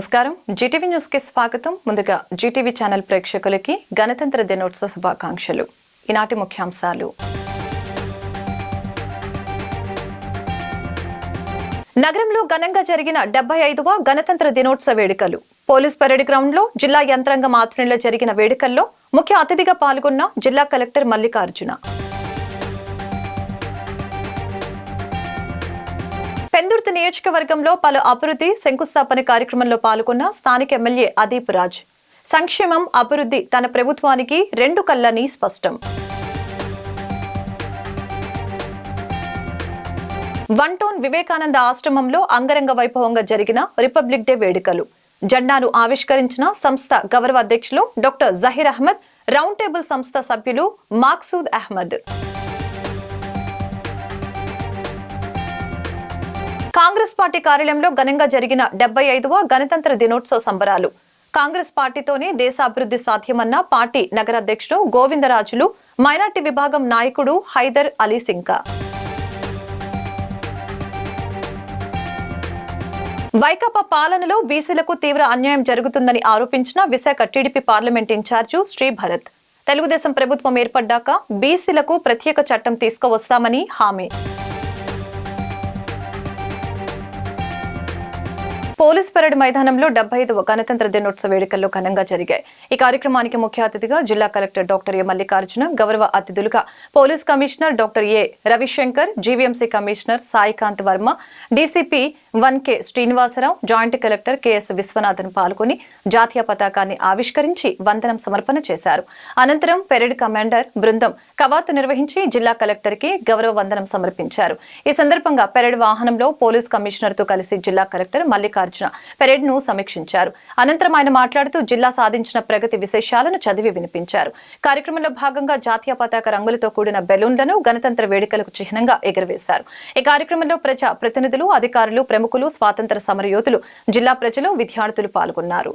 నమస్కారం Zee TV news కి స్వాగతం ముందుగా జీటీవీ ఛానల్ ప్రేక్షకులకి గణతంత్ర దినోత్సవ శుభాకాంక్షలు ఈనాటి ముఖ్యాంశాలు నగరంలో ఘనంగా జరిగిన 75వ గణతంత్ర దినోత్సవ వేడుకలు పోలీస్ పరేడ్ గ్రౌండ్ లో జిల్లా యంత్రాంగం ఆధ్వర్యంలో జరిగిన వేడుకల్లో ముఖ్య అతిథిగా పాల్గొన్న జిల్లా కలెక్టర్ మల్లికార్జున పెందుర్తి నియోజకవర్గంలో పలు అభివృద్ధి శంకుస్థాపన కార్యక్రమంలో పాల్గొన్న స్థానిక ఎమ్మెల్యే అదీప్ రాజ్ సంక్షేమం అభివృద్ధి తన ప్రభుత్వానికి రెండు కళ్ళని స్పష్టం వన్ టౌన్ వివేకానంద ఆశ్రమంలో అంగరంగ వైభవంగా జరిగిన రిపబ్లిక్ డే వేడుకలు జెండాను ఆవిష్కరించిన సంస్థ గౌరవ అధ్యక్షులు doctor Zaheer Ahmed round table సంస్థ సభ్యులు మాక్సూద్ అహ్మద్ కాంగ్రెస్ పార్టీ కార్యాలయంలో ఘనంగా జరిగిన 75వ గణతంత్ర దినోత్సవ సంబరాలు కాంగ్రెస్ పార్టీతోనే దేశ అభివృద్ధి సాధ్యమన్న పార్టీ నగర అధ్యక్షుడు గోవిందరాజులు మైనార్టీ విభాగం నాయకుడు హైదర్ అలీ సింకా వైకాపా పాలనలో బీసీలకు తీవ్ర అన్యాయం జరుగుతుందని ఆరోపించిన Visakha TDP parliament incharge Sri Bharat Telugu Desam ప్రభుత్వం ఏర్పడ్డాక బీసీలకు ప్రత్యేక చట్టం తీసుకువస్తామని హామీ పోలీస్ పరేడ్ మైదానంలో 75వ గణతంత్ర దినోత్సవ వేడుకల్లో ఘనంగా జరిగాయి. ఈ కార్యక్రమానికి ముఖ్య అతిథిగా జిల్లా కలెక్టర్ డాక్టర్ ఏ మల్లికార్జున, గౌరవ అతిథులుగా police commissioner doctor A Ravishankar, GVMC commissioner Saikanth Varma, DCP 1K Srinivasarao, joint collector K S Viswanathan పాల్గొని జాతీయ పతాకాన్ని ఆవిష్కరించి వందనం సమర్పణ చేశారు. అనంతరం పెరేడ్ కమాండర్ బృందం కవాతు నిర్వహించి జిల్లా కలెక్టర్ కి గౌరవ వందనం సమర్పించారు. ఈ సందర్భంగా పెరేడ్ వాహనంలో పోలీస్ కమిషనర్ తో కలిసి జిల్లా కలెక్టర్ మల్లికార్జున పెరేడ్ ను సమీక్షించారు. అనంతరం ఆయన మాట్లాడుతూ జిల్లా సాధించిన ప్రగతి విశేషాలను చదివి వినిపించారు. కార్యక్రమంలో భాగంగా జాతీయ పతాక రంగులతో కూడిన బెలూన్లను గణతంత్ర వేడుకలకు చిహ్నంగా ఎగురవేశారు. ఈ కార్యక్రమంలో ప్రజా ప్రతినిధులు, అధికారులు, ప్రముఖులు, స్వాతంత్ర సమరయోధులు, జిల్లా ప్రజలు, విద్యార్థులు పాల్గొన్నారు.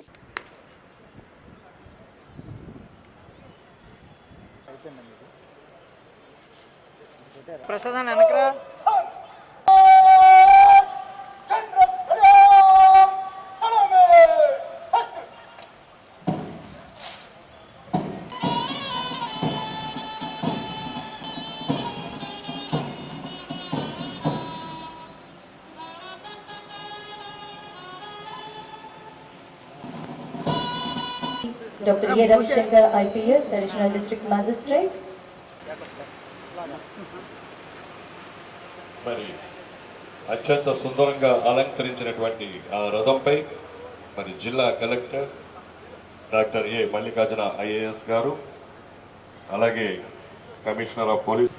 Dr. A. Ravishankar, IPS, Additional District Magistrate. మరి అత్యంత సుందరంగా అలంకరించినటువంటి ఆ రథంపై మరి జిల్లా collector doctor A Mallikarjuna IAS గారు, అలాగే commissioner of police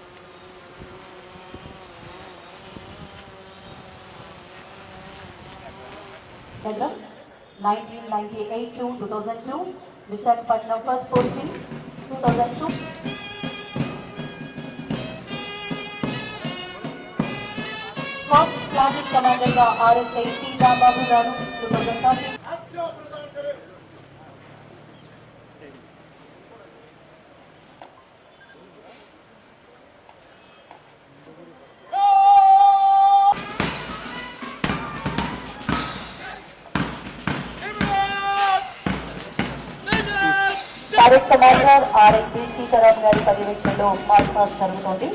Program 1998 to 2002, Visakhapatnam first posting 2002. First Platoon Commander ga RSI T. Rambabu garu 2013. Parade Commander RIP Sitaram గారి పర్యవేక్షణలో మార్చ్ పాస్ట్ జరుగుతోంది.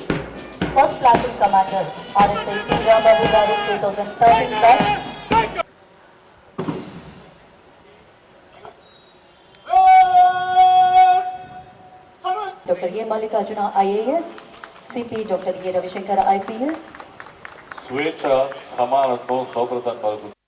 First platoon commander RSI T. Rambabu గారు 2013 బ్యాచ్. Doctor A Mallikarjuna IAS, CP doctor A Ravishankar IPS. స్వేచ్ఛ, సమానత్వం, సౌకర్యం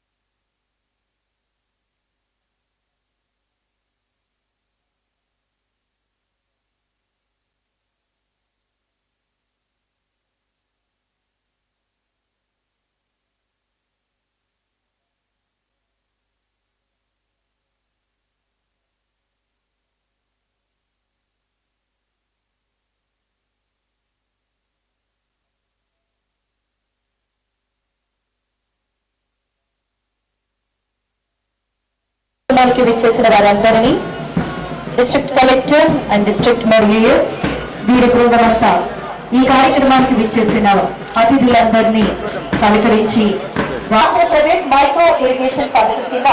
విచ్చేసిన వారందరినీ district collector and district mayors వీరి బృందమంతా ఈ కార్యక్రమానికి విచ్చేసిన అతిథులందరినీ పలకరించి ఆంధ్రప్రదేశ్ మైక్రో ఇరిగేషన్ పథకం కింద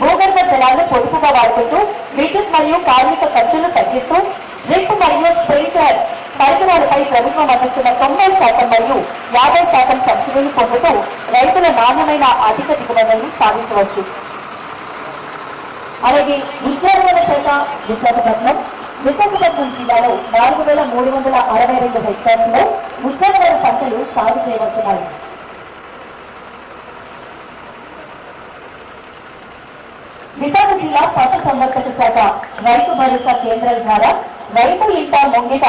భూగర్భ జలాలను పొదుపుగా వాడుకుంటూ విద్యుత్ మరియు కార్మిక ఖర్చులు తగ్గిస్తూ డ్రిప్ మరియు స్ప్రింక్లర్ పరికరాలపై ప్రభుత్వం అందిస్తున్న 90% మరియు 50% సబ్సిడీని పొందుతూ రైతుల నాణ్యమైన అధిక దిగుబడులను సాధించవచ్చు. అలాగే ఉద్యానవన శాఖ విశాఖపట్నం జిల్లాలో 4,362 హెక్టార్స్ లో ఉద్యానవన పంటలు సాగు చేయబడుతున్నాయి. విశాఖ జిల్లా పశు సంవర్ధక శాఖ రైతు భరోసా కేంద్రాల ద్వారా రైతు ఇంట ముంగిట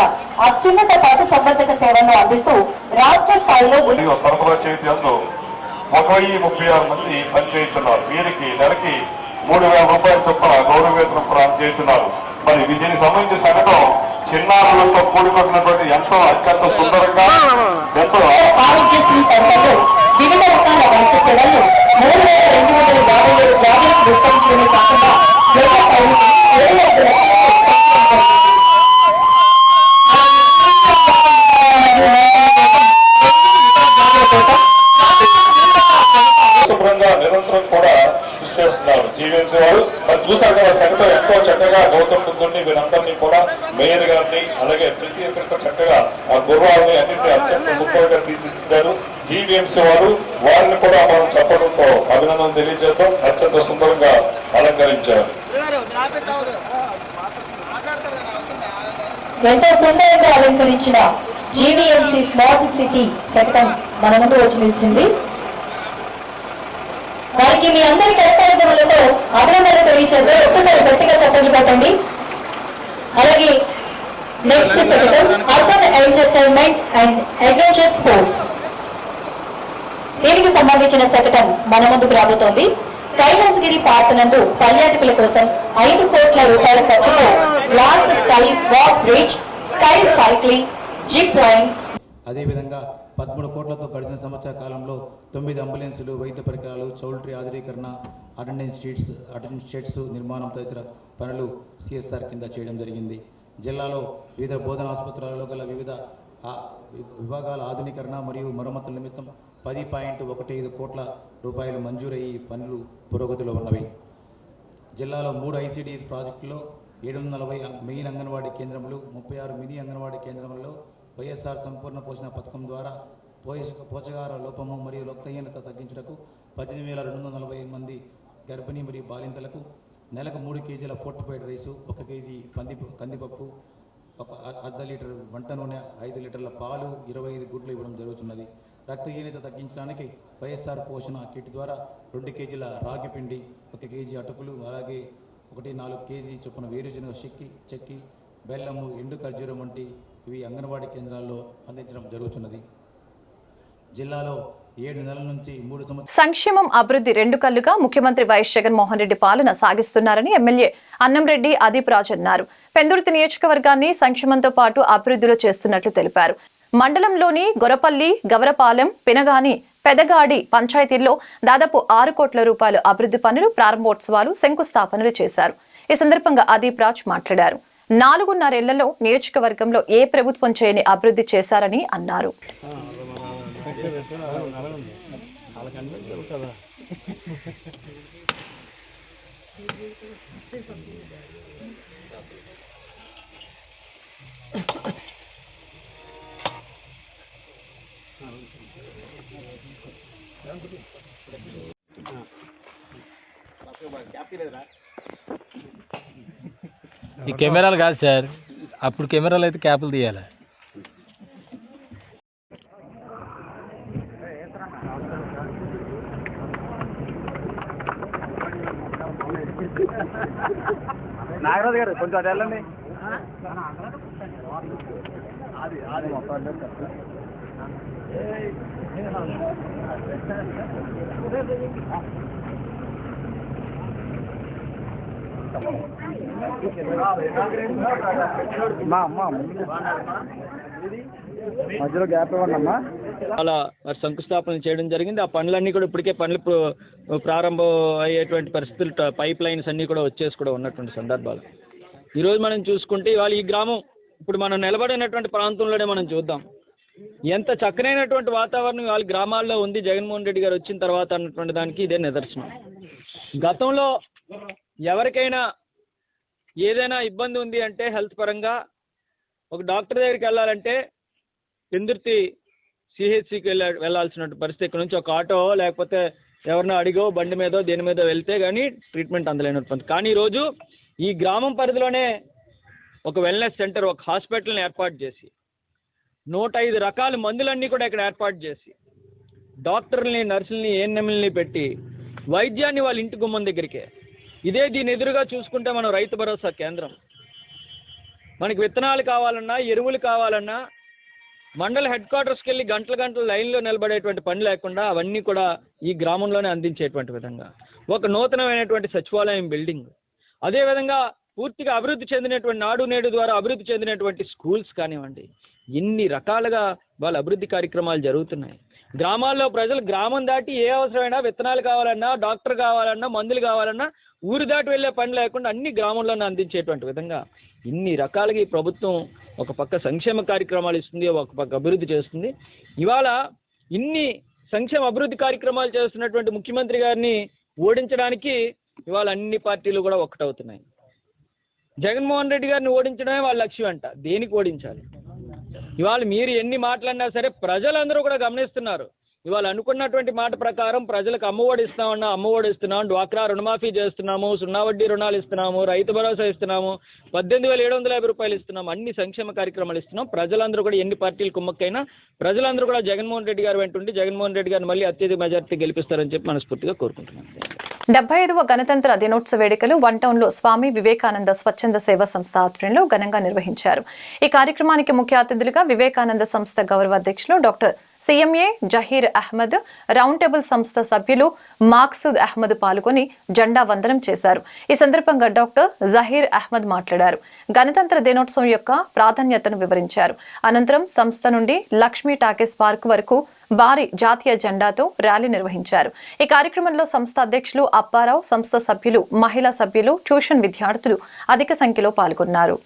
అత్యున్నత పశు సంవర్ధక సేవలను అందిస్తూ రాష్ట్ర స్థాయిలో సరఫరా చేయడంలో 1,036 మంది పనిచేస్తున్నారు. వీరికి నెలకి 3,000 రూపాయల చొప్పున గౌరవ వేతనం ప్రదానం చేస్తున్నారు. మరి దీనికి సంబంధించిన సంఘటన చిన్నారులతో కూడుకుంటున్నటువంటి ఎంతో అత్యంత సుందరంగా ఎంతో ఆరోగ్యశ్రీ పరిధిలో వివిధ రకాల వైద్య సేవలను 3,257 వ్యాధులకు విస్తరించడమే కాకుండా శుభ్రంగా నిరంతరం కూడా కృషి చేస్తున్నారు జీవీఎంసీ వారు. మరి చూసారు కదా సంఘటన ఎంతో చక్కగా గౌతమ్ బుద్ధుడిని వీరందరినీ కూడా మేయర్ గారిని అలాగే ప్రతి ఒక్కరితో చక్కగా ఆ గుర్రాలని అన్నింటినీ అత్యంత సూపర్గా తీర్చిదిద్దారు జీవీఎంసీ వారు. వారిని కూడా మనం చెప్పడంతో అభినందన తెలియజేద్దాం. అత్యంత సుందరంగా అలంకరించారు. ఎంతో సుందరంగా అలంకరించిన జీవీఎంసీ స్మార్ట్ సిటీ శకటం మన ముందు వచ్చి నిలిచింది. వారికి మీ అందరి కర్తవ్యాలతో అభినందనలు తెలియచేద్దాం. ఒక్కసారి గట్టిగా చప్పట్లు పెట్టండి. అలాగే నెక్స్ట్ శకటం urban entertainment and adventure sports. దీనికి సంబంధించిన శకటం మన ముందుకు రాబోతోంది. కైలాసగిరి పార్క్ నందు పర్యాటకుల కోసం 5 కోట్ల రూపాయల ఖర్చుతో glass sky walk bridge, sky cycling, zip line. అదేవిధంగా 13 కోట్లతో గడిచిన సంవత్సర కాలంలో 9 అంబులెన్సులు, వైద్య పరికరాలు, చౌల్ట్రీ ఆధునీకరణ, అటెండెన్స్ షెడ్స్ నిర్మాణం తదితర పనులు సిఎస్ఆర్ కింద చేయడం జరిగింది. జిల్లాలో వివిధ బోధన ఆసుపత్రులలో గల వివిధ విభాగాల ఆధునీకరణ మరియు మరమ్మతుల నిమిత్తం 10.15 కోట్ల రూపాయలు మంజూరయ్యి పనులు పురోగతిలో ఉన్నవి. జిల్లాలో 3 ఐసిడిఎస్ ప్రాజెక్టులో 740 మెయిన్ అంగన్వాడీ కేంద్రములు, 36 మినీ అంగన్వాడీ కేంద్రములలో వైఎస్ఆర్ సంపూర్ణ పోషణ పథకం ద్వారా పోషకాహార లోపము మరియు రక్తహీనత తగ్గించుటకు 18,240 మంది గర్భిణీ మరియు బాలింతలకు నెలకు 3 కేజీల ఫోర్టిఫైడ్ రైసు, 1 కేజీ కందిపప్పు, 1/2 లీటర్ వంట నూనె, 5 లీటర్ల పాలు, 25 గుడ్లు ఇవ్వడం జరుగుతున్నది. రక్తహీనత తగ్గించడానికి వైఎస్ఆర్ పోషణ కిట్ ద్వారా 2 కేజీల రాగి పిండి, 1 కేజీ అటుకులు, అలాగే 1.4 కేజీ చొప్పున వేరుశనగ చెక్కి, బెల్లము, ఎండు ఖర్జూరం వంటి ఇవి అంగన్వాడీ కేంద్రాల్లో అందించడం జరుగుతున్నది. జిల్లాలో 7 నెలల నుంచి 3 సంవత్సరాలు సంక్షేమం అభివృద్ధి 2 కళ్లుగా ముఖ్యమంత్రి వైఎస్ జగన్మోహన్ రెడ్డి పాలన సాగిస్తున్నారని ఎమ్మెల్యే అన్నంరెడ్డి అదీప్ రాజ్ అన్నారు. పెందుర్తి నియోజకవర్గాన్ని సంక్షేమంతో పాటు అభివృద్ధిలో చేస్తున్నట్లు తెలిపారు. మండలంలోని గొరపల్లి, గవరపాలెం, పినగాని, పెదగాడి పంచాయతీల్లో దాదాపు 6 కోట్ల రూపాయలు అభివృద్ధి పనులు, ప్రారంభోత్సవాలు, శంకుస్థాపనలు చేశారు. ఈ సందర్భంగా అదీప్ రాజ్ మాట్లాడారు. 4.5 ఏళ్లలో నియోజకవర్గంలో ఏ ప్రభుత్వం చేయని అభివృద్ధి చేశారని అన్నారు. ఈ కెమెరాలు కాదు సార్, అప్పుడు కెమెరాలు అయితే క్యాపులు తీయాలి. నాగరాజు గారు కొంచెం అటు వెళ్ళండి. మధ్యలో గ్యాప్ ఇవ్వండి అమ్మా. అలా శంకుస్థాపన చేయడం జరిగింది. ఆ పనులన్నీ కూడా ఇప్పటికే పనులు ప్రారంభం అయ్యేటువంటి పరిస్థితులు, పైప్ లైన్స్ అన్నీ కూడా వచ్చేసి కూడా ఉన్నటువంటి సందర్భాలు. ఈరోజు మనం చూసుకుంటే ఇవాళ ఈ గ్రామం ఇప్పుడు మనం నిలబడినటువంటి ప్రాంతంలోనే మనం చూద్దాం ఎంత చక్కనైనటువంటి వాతావరణం వాళ్ళ గ్రామాల్లో ఉంది జగన్మోహన్ రెడ్డి గారు వచ్చిన తర్వాత అన్నటువంటి దానికి ఇదే నిదర్శనం. గతంలో ఎవరికైనా ఏదైనా ఇబ్బంది ఉంది అంటే హెల్త్ పరంగా ఒక డాక్టర్ దగ్గరికి వెళ్ళాలంటే పెందుర్తి సిహెచ్సికి వెళ్ళాల్సిన పరిస్థితి. ఇక్కడ నుంచి ఒక ఆటో లేకపోతే ఎవరినో అడిగో బండి మీదో దేని మీదో వెళ్తే కానీ ట్రీట్మెంట్ అందలేనటువంటి. కానీ ఈరోజు ఈ గ్రామం పరిధిలోనే ఒక వెల్నెస్ సెంటర్, ఒక హాస్పిటల్ని ఏర్పాటు చేసి 105 రకాల మందులన్నీ కూడా ఇక్కడ ఏర్పాటు చేసి డాక్టర్లని, నర్సుల్ని, ఏఎన్ఎంలని పెట్టి వైద్యాన్ని వాళ్ళ ఇంటి గుమ్మం దగ్గరికే. ఇదే దీని ఎదురుగా చూసుకుంటే మనం రైతు భరోసా కేంద్రం. మనకి విత్తనాలు కావాలన్నా, ఎరువులు కావాలన్నా మండల హెడ్ క్వార్టర్స్కి వెళ్ళి గంటల లైన్లో నిలబడేటువంటి పని లేకుండా అవన్నీ కూడా ఈ గ్రామంలోనే అందించేటువంటి విధంగా ఒక నూతనమైనటువంటి సచివాలయం బిల్డింగ్, అదేవిధంగా పూర్తిగా అభివృద్ధి చెందినటువంటి నాడు నేడు ద్వారా అభివృద్ధి చెందినటువంటి స్కూల్స్ కానివ్వండి, ఇన్ని రకాలుగా వాళ్ళ అభివృద్ధి కార్యక్రమాలు జరుగుతున్నాయి. గ్రామాల్లో ప్రజలు గ్రామం దాటి ఏ అవసరమైనా విత్తనాలు కావాలన్నా, డాక్టర్ కావాలన్నా, మందులు కావాలన్నా ఊరు దాటి వెళ్ళే పని లేకుండా అన్ని గ్రామంలోనే అందించేటువంటి విధంగా ఇన్ని రకాలుగా ఈ ప్రభుత్వం ఒక పక్క సంక్షేమ కార్యక్రమాలు ఇస్తుంది, ఒక పక్క అభివృద్ధి చేస్తుంది. ఇవాళ ఇన్ని సంక్షేమ అభివృద్ధి కార్యక్రమాలు చేస్తున్నటువంటి ముఖ్యమంత్రి గారిని ఓడించడానికి ఇవాళ అన్ని పార్టీలు కూడా ఒక్కటవుతున్నాయి. జగన్మోహన్ రెడ్డి గారిని ఓడించడమే వాళ్ళ లక్ష్యం అంట. దేనికి ఓడించాలి? ఇవాళ మీరు ఎన్ని మాట్లాడినా సరే ప్రజలందరూ కూడా గమనిస్తున్నారు. ఇవాళ అనుకున్నటువంటి మాట ప్రకారం ప్రజలకు అమ్మఒడి ఇస్తామన్నా అమ్మఒడి ఇస్తున్నాం, డ్వాక్రా రుణమాఫీ చేస్తున్నాము, 0 వడ్డీ రుణాలు ఇస్తున్నాము, రైతు భరోసా ఇస్తున్నాము, 18,750 రూపాయలు ఇస్తున్నాము, అన్ని సంక్షేమ కార్యక్రమాలు ఇస్తున్నాం. ప్రజలందరూ కూడా ఎన్ని పార్టీలు కుమ్మక్కైనా ప్రజలందరూ కూడా జగన్మోహన్ రెడ్డి గారు వెంటుండి జగన్మోహన్ రెడ్డి గారిని మళ్ళీ అత్యధిక మెజార్టీ గెలిపిస్తారని చెప్పి మనస్ఫూర్తిగా కోరుకుంటున్నాను. 75వ గణతంత్ర దినోత్సవ వేడుకలు వన్ టౌన్లో స్వామి వివేకానంద స్వచ్ఛంద సేవా సంస్థ ఆధ్వర్యంలో ఘనంగా నిర్వహించారు. ఈ కార్యక్రమానికి ముఖ్య అతిథులుగా వివేకానంద సంస్థ గౌరవ అధ్యక్షులు doctor CMA Zaheer Ahmed, round table సంస్థ సభ్యులు మాక్సూద్ అహ్మద్ పాల్గొని జెండా వందనం చేశారు. ఈ సందర్భంగా డాక్టర్ జహీర్ అహ్మద్ మాట్లాడారు. గణతంత్ర దినోత్సవం యొక్క ప్రాధాన్యతను వివరించారు. అనంతరం సంస్థ నుండి లక్ష్మీ టాకీస్ పార్క్ వరకు భారీ జాతీయ జెండాతో ర్యాలీ నిర్వహించారు. ఈ కార్యక్రమంలో సంస్థ అధ్యక్షులు అప్పారావు, సంస్థ సభ్యులు, మహిళా సభ్యులు, ట్యూషన్ విద్యార్థులు అధిక సంఖ్యలో పాల్గొన్నారు.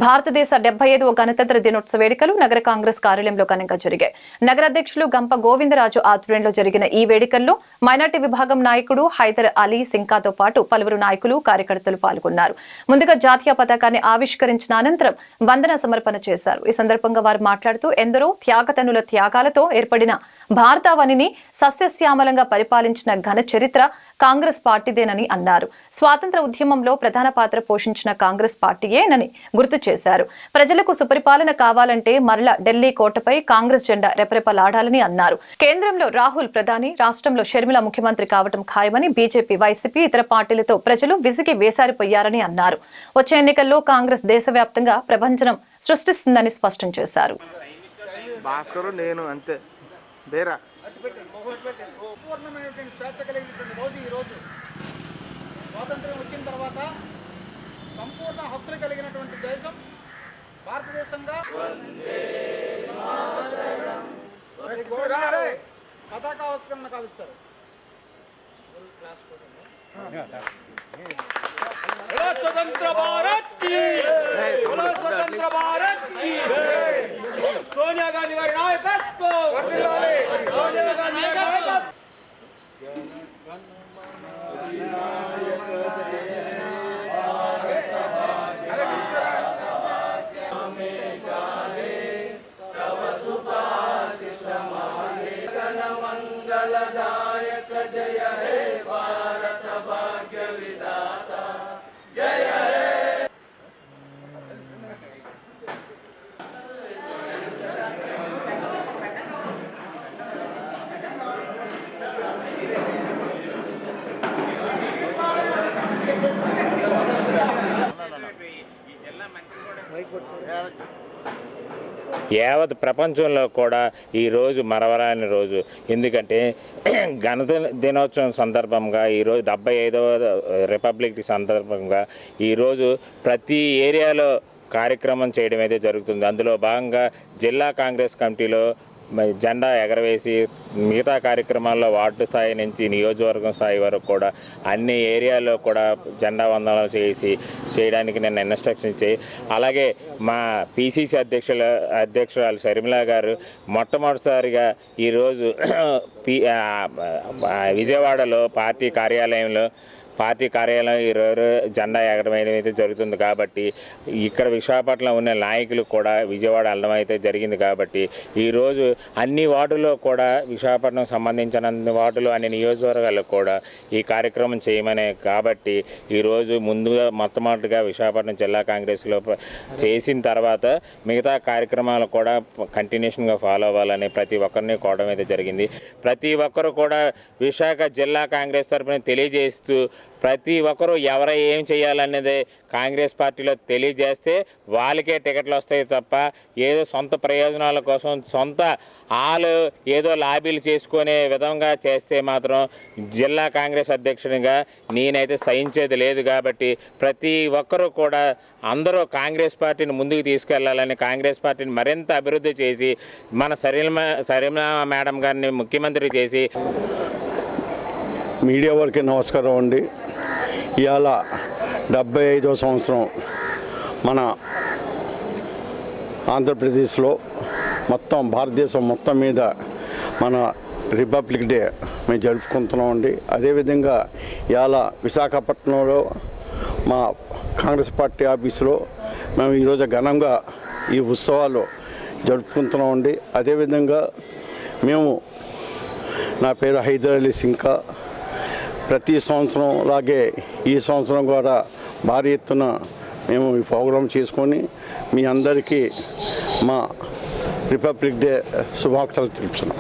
భారతదేశ 75వ గణతంత్ర దినోత్సవ వేడుకలు నగర కాంగ్రెస్ కార్యాలయంలో ఘనంగా జరిగాయి. నగర అధ్యక్షులు గంప గోవిందరాజు ఆధ్వర్యంలో జరిగిన ఈ వేడుకల్లో మైనార్టీ విభాగం నాయకుడు హైదర్ అలీ సింకాతో పాటు పలువురు నాయకులు, కార్యకర్తలు పాల్గొన్నారు. ముందుగా జాతీయ పతాకాన్ని ఆవిష్కరించిన అనంతరం వందన సమర్పణ చేశారు. ఈ సందర్భంగా వారు మాట్లాడుతూ ఎందరో త్యాగతనుల త్యాగాలతో ఏర్పడిన భారతావనిని సస్యశ్యామలంగా పరిపాలించిన ఘన చరిత్ర కాంగ్రెస్ పార్టీదేనని అన్నారు. స్వాతంత్ర ఉద్యమంలో ప్రధాన పాత్ర పోషించిన కాంగ్రెస్ పార్టీయేనని గుర్తు చేశారు. ప్రజలకు సుపరిపాలన కావాలంటే మరల ఢిల్లీ కోటపై కాంగ్రెస్ జెండా రెపరెపలాడాలని అన్నారు. కేంద్రంలో రాహుల్ ప్రధాని, రాష్ట్రంలో షర్మిల ముఖ్యమంత్రి కావడం ఖాయమని బీజేపీ, వైసీపీ, ఇతర పార్టీలతో ప్రజలు విసిగి వేసారిపోయారని అన్నారు. వచ్చే ఎన్నికల్లో కాంగ్రెస్ దేశవ్యాప్తంగా ప్రభంజనం సృష్టిస్తుందని స్పష్టం చేశారు. స్వాతంత్ర్యం వచ్చిన తర్వాత సంపూర్ణ హక్కులు కలిగినటువంటి దేశం భారతదేశంగా పతాకావిష్కరణ కావిస్తారు. స్వతంత్ర భారత్ కి, స్వతంత్ర భారత్ కి, సోనియా గాంధీ గారి నాయకత్వం, సోనియా గాంధీ గారి నాయకత్వం. యావత్ ప్రపంచంలో కూడా ఈరోజు మరవరాని రోజు. ఎందుకంటే గణతంత్ర దినోత్సవం సందర్భంగా ఈరోజు 75వ రిపబ్లిక్ సందర్భంగా ఈరోజు ప్రతి ఏరియాలో కార్యక్రమం చేయడం అయితే జరుగుతుంది. అందులో భాగంగా జిల్లా కాంగ్రెస్ కమిటీలో జెండా ఎగరవేసి మిగతా కార్యక్రమాల్లో వార్డు స్థాయి నుంచి నియోజకవర్గం స్థాయి వరకు కూడా అన్ని ఏరియాల్లో కూడా జెండా వందనాలు చేయడానికి నేను ఇన్స్ట్రక్షన్ ఇచ్చి, అలాగే మా పిసిసి అధ్యక్షురాలు షర్మిల గారు మొట్టమొదటిసారిగా ఈరోజు విజయవాడలో పార్టీ కార్యాలయం ఈరోజు జెండా ఎగరవేయడం అయితే జరుగుతుంది. కాబట్టి ఇక్కడ విశాఖపట్నంలో ఉన్న నాయకులు కూడా విజయవాడ వెళ్ళడం అయితే జరిగింది. కాబట్టి ఈరోజు అన్ని వార్డుల్లో కూడా విశాఖపట్నం సంబంధించిన అన్ని వార్డులు అన్ని నియోజకవర్గాలకు కూడా ఈ కార్యక్రమం చేయమనే. కాబట్టి ఈరోజు ముందుగా మొట్టమొదటిగా విశాఖపట్నం జిల్లా కాంగ్రెస్లో చేసిన తర్వాత మిగతా కార్యక్రమాలు కూడా కంటిన్యూషన్గా ఫాలో అవ్వాలని ప్రతి ఒక్కరిని కోవడం అయితే జరిగింది. ప్రతి ఒక్కరు కూడా విశాఖ జిల్లా కాంగ్రెస్ తరఫున తెలియజేస్తూ ప్రతి ఒక్కరూ ఎవరు ఏం చేయాలనేది కాంగ్రెస్ పార్టీలో తెలియజేస్తే వాళ్ళకే టికెట్లు వస్తాయి తప్ప ఏదో సొంత ప్రయోజనాల కోసం సొంత ఆలు ఏదో లాబీలు చేసుకునే విధంగా చేస్తే మాత్రం జిల్లా కాంగ్రెస్ అధ్యక్షునిగా నేనైతే సహించేది లేదు. కాబట్టి ప్రతి ఒక్కరూ కూడా అందరూ కాంగ్రెస్ పార్టీని ముందుకు తీసుకెళ్లాలని, కాంగ్రెస్ పార్టీని మరింత అభివృద్ధి చేసి మన షర్మిల మేడం గారిని ముఖ్యమంత్రి చేసి. మీడియా వారికి నమస్కారం అండి. ఇవాళ 75వ సంవత్సరం మన ఆంధ్రప్రదేశ్లో మొత్తం భారతదేశం మొత్తం మీద మన రిపబ్లిక్ డే మేము జరుపుకుంటున్నాం అండి. అదేవిధంగా ఇవాళ విశాఖపట్నంలో మా కాంగ్రెస్ పార్టీ ఆఫీసులో మేము ఈరోజు ఘనంగా ఈ ఉత్సవాలు జరుపుకుంటున్నాం అండి. అదేవిధంగా మేము, నా పేరు హైదర్ అలీ సింకా, ప్రతి సంవత్సరం లాగే ఈ సంవత్సరం కూడా భారీ ఎత్తున మేము ఈ ప్రోగ్రాం చేసుకొని మీ అందరికీ మా రిపబ్లిక్ డే శుభాకాంక్షలు తెలుపుతున్నాం.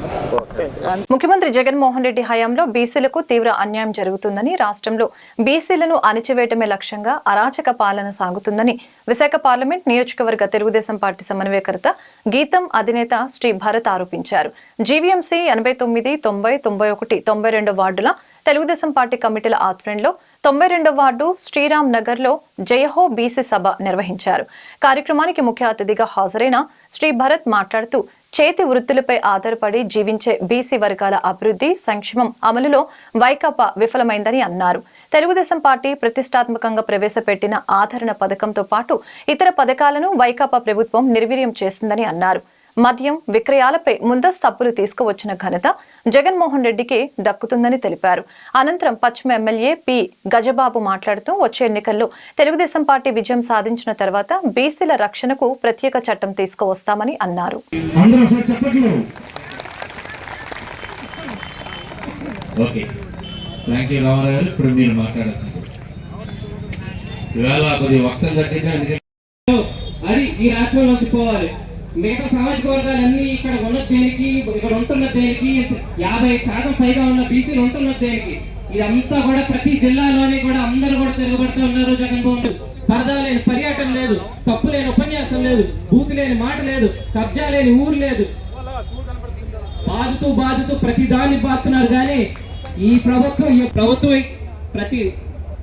ముఖ్యమంత్రి జగన్మోహన్ రెడ్డి హయాంలో బీసీలకు తీవ్ర అన్యాయం జరుగుతుందని, రాష్ట్రంలో బీసీలను అణిచివేయటమే లక్ష్యంగా అరాచక పాలన సాగుతుందని విశాఖ పార్లమెంట్ నియోజకవర్గ తెలుగుదేశం పార్టీ సమన్వయకర్త గీతం అధినేత శ్రీ భరత్ ఆరోపించారు. జీవీఎంసీ 89, 90, 91, 92 వార్డుల తెలుగుదేశం పార్టీ కమిటీల ఆధ్వర్యంలో 92వ వార్డు శ్రీరామ్ నగర్ లో జయహో బీసీ సభ నిర్వహించారు. కార్యక్రమానికి ముఖ్య అతిథిగా హాజరైన శ్రీ భరత్ మాట్లాడుతూ, చేతి వృత్తులపై ఆధారపడి జీవించే బీసీ వర్గాల అభివృద్ధి సంక్షేమం అమలులో వైకాపా విఫలమైందని అన్నారు. తెలుగుదేశం పార్టీ ప్రతిష్టాత్మకంగా ప్రవేశపెట్టిన ఆదరణ పథకంతో పాటు ఇతర పథకాలను వైకాపా ప్రభుత్వం నిర్వీర్యం చేసిందని అన్నారు. మద్యం విక్రయాలపై ముందస్తు అప్పులు తీసుకువచ్చిన ఘనత జగన్మోహన్ రెడ్డికి దక్కుతుందని తెలిపారు. అనంతరం పశ్చిమ ఎమ్మెల్యే పి గజబాబు మాట్లాడుతూ, వచ్చే ఎన్నికల్లో తెలుగుదేశం పార్టీ విజయం సాధించిన తర్వాత బీసీల రక్షణకు ప్రత్యేక చట్టం తీసుకువస్తామని అన్నారు. ఈ రాష్ట్రంలో పోవాలి. మిగతా సామాజిక వర్గాలన్నీ ఇక్కడ ఉన్న దేనికి, ఇక్కడ ఉంటున్న దేనికి, 50% పైగా ఉన్న బీసీలు ఉంటున్న దేనికి, ఇదంతా కూడా ప్రతి జిల్లాలోని కూడా అందరూ కూడా తిరగబడుతూ ఉన్నారు. జగన్మోహన్ పరదా లేని పర్యటన లేదు, తప్పు లేని ఉపన్యాసం లేదు, బూతు లేని మాట లేదు, కబ్జా లేని ఊరు లేదు. బాదుతూ ప్రతి దాన్ని బాతున్నారు. కానీ ఈ ప్రభుత్వం ప్రతి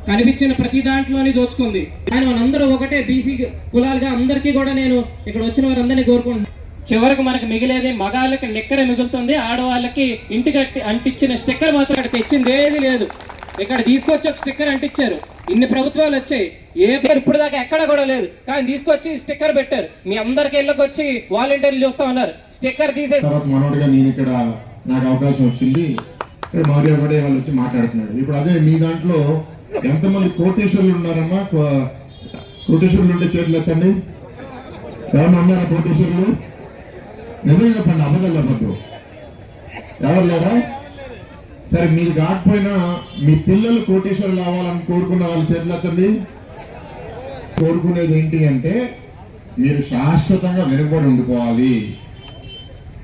కనిపించిన ప్రతి దాంట్లోని దోచుకుంది. కానీ మనందరూ ఒకటే బీసీ కులాలుగా అందరికీ కూడా నేను ఇక్కడ వచ్చిన వారందరినీ కోరుకుంటున్నాను. చివరికి మనకు మిగిలేది మగాళ్ళకి నిక్కరే మిగులుతుంది, ఆడవాళ్ళకి ఇంటికి అంటించిన స్టిక్కర్ మాత్రం ఇక్కడ తెచ్చింది ఏది లేదు. ఇక్కడ తీసుకొచ్చి ఒక స్టిక్కర్ అంటించారు. ఇన్ని ప్రభుత్వాలు వచ్చాయి, ఏ పేరు ఇప్పుడు దాకా ఎక్కడ కూడా లేదు, కానీ తీసుకొచ్చి స్టిక్కర్ పెట్టారు. మీ అందరికి ఇళ్ళకి వచ్చి వాలంటీర్లు చూస్తా ఉన్నారు, స్టిక్కర్ తీసేసి. మనోడిగా నేను ఇక్కడ నాకు అవకాశం వచ్చింది, ఇక్కడ మారియా కూడా వాళ్ళు వచ్చి మాట్లాడుతున్నాడు. ఇప్పుడు అదే మీ దాంట్లో ఎంతమంది కోటేశ్వర్లు ఉన్నారమ్మా? కోటేశ్వర్లు ఉంటే చేతులు ఎత్తండి. ఎవరన్నా ఉన్నారా కోటేశ్వర్లు? నిజంగా చెప్పండి, అబద్ధాలు చెప్పద్దు. ఎవరు లేరా? సరే, మీరు కాకపోయినా మీ పిల్లలు కోటేశ్వర్లు అవ్వాలని కోరుకున్న వాళ్ళ చేతులు ఎత్తండి. కోరుకునేది ఏంటి అంటే మీరు శాశ్వతంగా వెనుకబడి ఉండిపోవాలి.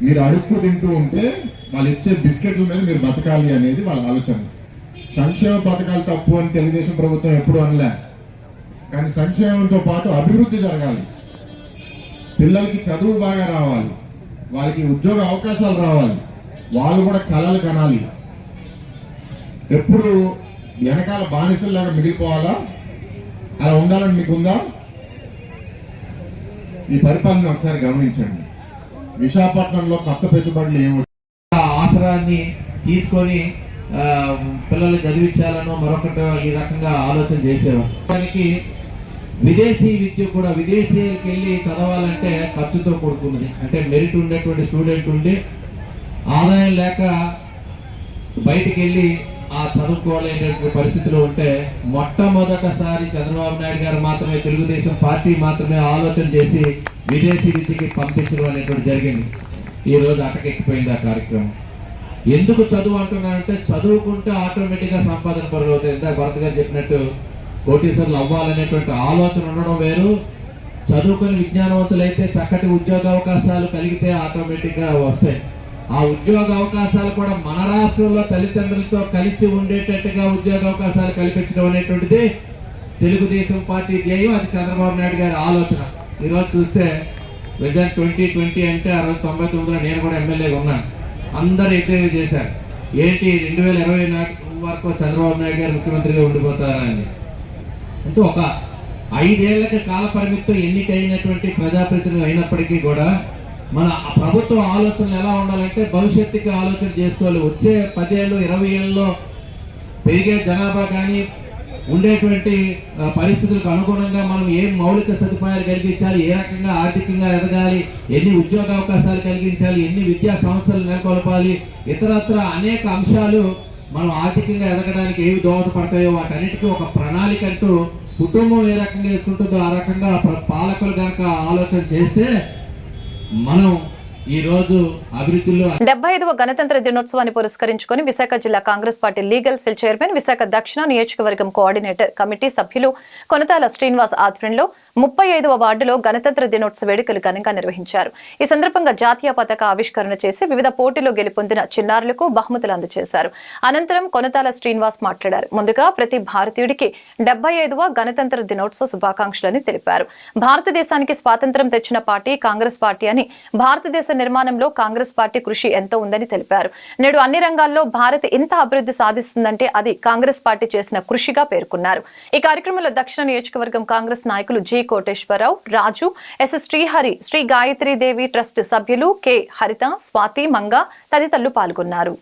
మీరు అడుక్కు తింటూ ఉంటే వాళ్ళు ఇచ్చే బిస్కెట్ల మీద మీరు బతకాలి అనేది వాళ్ళ ఆలోచన. సంక్షేమ పథకాలు తప్పు అని తెలుగుదేశం ప్రభుత్వం ఎప్పుడు అనలే, కానీ సంక్షేమంతో పాటు అభివృద్ధి జరగాలి. పిల్లలకి చదువు బాగా రావాలి, వాళ్ళకి ఉద్యోగ అవకాశాలు రావాలి, వాళ్ళు కూడా కళలు కనాలి. ఎప్పుడు వెనకాల బానిసల్లాగా మిగిలిపోవాలా? అలా ఉండాలని మీకుందా? ఈ పరిపాలన ఒకసారి గమనించండి. విశాఖపట్నంలో కొత్త పెట్టుబడులు ఏమి ఆసరాన్ని తీసుకొని పిల్లలు చదివించాలనో మరొకటి ఈ రకంగా ఆలోచన చేసేవారు. దానికి విదేశీ విద్య కూడా విదేశీయులకు వెళ్ళి చదవాలంటే ఖర్చుతో కూడుకున్నది. అంటే మెరిట్ ఉండేటువంటి స్టూడెంట్ ఉండి ఆదాయం లేక బయటికి వెళ్ళి ఆ చదువుకోలేనటువంటి పరిస్థితిలో ఉంటే మొట్టమొదటిసారి చంద్రబాబు నాయుడు గారు మాత్రమే, తెలుగుదేశం పార్టీ మాత్రమే ఆలోచన చేసి విదేశీ విద్యకి పంపించడం అనేటువంటి జరిగింది. ఈ రోజు అటకెక్కిపోయింది ఆ కార్యక్రమం. ఎందుకు చదువు అంటున్నానంటే చదువుకుంటే ఆటోమేటిక్గా సంపాదన పరులు అవుతాయి. ఇందాక భరత్ గారు చెప్పినట్టు కోటీశ్వరులు అవ్వాలనేటువంటి ఆలోచన ఉండడం వేరు, చదువుకుని విజ్ఞానవంతులైతే చక్కటి ఉద్యోగ అవకాశాలు కలిగితే ఆటోమేటిక్గా వస్తాయి. ఆ ఉద్యోగ అవకాశాలు కూడా మన రాష్ట్రంలో తల్లిదండ్రులతో కలిసి ఉండేటట్టుగా ఉద్యోగ అవకాశాలు కల్పించడం అనేటువంటిది తెలుగుదేశం పార్టీ ధ్యేయం. అది చంద్రబాబు నాయుడు గారి ఆలోచన. ఈరోజు చూస్తే విజన్ 2020 అంటే 1999లో నేను కూడా ఎమ్మెల్యేగా ఉన్నాను. అందరూ ఎద్దేవీ చేశారు, ఏంటి 2020 వరకు చంద్రబాబు నాయుడు గారు ముఖ్యమంత్రిగా ఉండిపోతారా అని. అంటే ఒక 5 ఏళ్లకి కాల పరిమితితో ఎన్నికైనటువంటి ప్రజాప్రతినిధులు అయినప్పటికీ కూడా మన ప్రభుత్వ ఆలోచనలు ఎలా ఉండాలంటే భవిష్యత్తుకి ఆలోచన చేసుకోవాలి. వచ్చే 10 ఏళ్ళు 20 ఏళ్ళలో పెరిగే జనాభా కానీ ఉండేటువంటి పరిస్థితులకు అనుగుణంగా మనం ఏం మౌలిక సదుపాయాలు కలిగించాలి, ఏ రకంగా ఆర్థికంగా ఎదగాలి, ఎన్ని ఉద్యోగ అవకాశాలు కలిగించాలి, ఎన్ని విద్యా సంస్థలు నెలకొల్పాలి, ఇతరత్ర అనేక అంశాలు మనం ఆర్థికంగా ఎదగడానికి ఏవి దోహదపడతాయో వాటన్నిటికీ ఒక ప్రణాళిక అంటూ కుటుంబం ఏ రకంగా వేసుకుంటుందో ఆ రకంగా పాలకులు కనుక ఆలోచన చేస్తే మనం ఈ రోజు అభివృద్ధిలో 75వ గణతంత్ర దినోత్సవాన్ని పురస్కరించుకొని విశాఖ జిల్లా Congress party legal cell chairman, Visakha దక్షిణ నియోజకవర్గం కోఆర్డినేటర్ కమిటీ సభ్యులు కొనతాల శ్రీనివాస్ ఆధ్వర్యంలో 35వ వార్డులో గణతంత్ర దినోత్సవ వేడుకలు ఘనంగా నిర్వహించారు. ఈ సందర్భంగా జాతీయ పతాక ఆవిష్కరణ చేసి వివిధ పోటీల్లో గెలుపొందిన చిన్నారులకు బహుమతులు అందజేశారు. అనంతరం కొనతాల శ్రీనివాస్ మాట్లాడారు. ముందుగా ప్రతి భారతీయుడికి 75వ గణతంత్ర దినోత్సవ శుభాకాంక్షలని తెలిపారు. భారతదేశానికి స్వాతంత్ర్యం తెచ్చిన పార్టీ కాంగ్రెస్ పార్టీ అని, భారతదేశ నిర్మాణంలో కాంగ్రెస్ పార్టీ కృషి ఎంతో ఉందని తెలిపారు. నేడు అన్ని రంగాల్లో భారత్ ఇంత అభివృద్ధి సాధిస్తుందంటే అది కాంగ్రెస్ పార్టీ చేసిన కృషిగా పేర్కొన్నారు. ఈ కార్యక్రమంలో దక్షిణ నియోజకవర్గం కాంగ్రెస్ నాయకులు జి కోటేశ్వరరావు, రాజు, ఎస్ శ్రీహరి, శ్రీ గాయత్రీదేవి ట్రస్ట్ సభ్యులు కె హరిత, స్వాతి, మంగ తదితరులు పాల్గొన్నారు.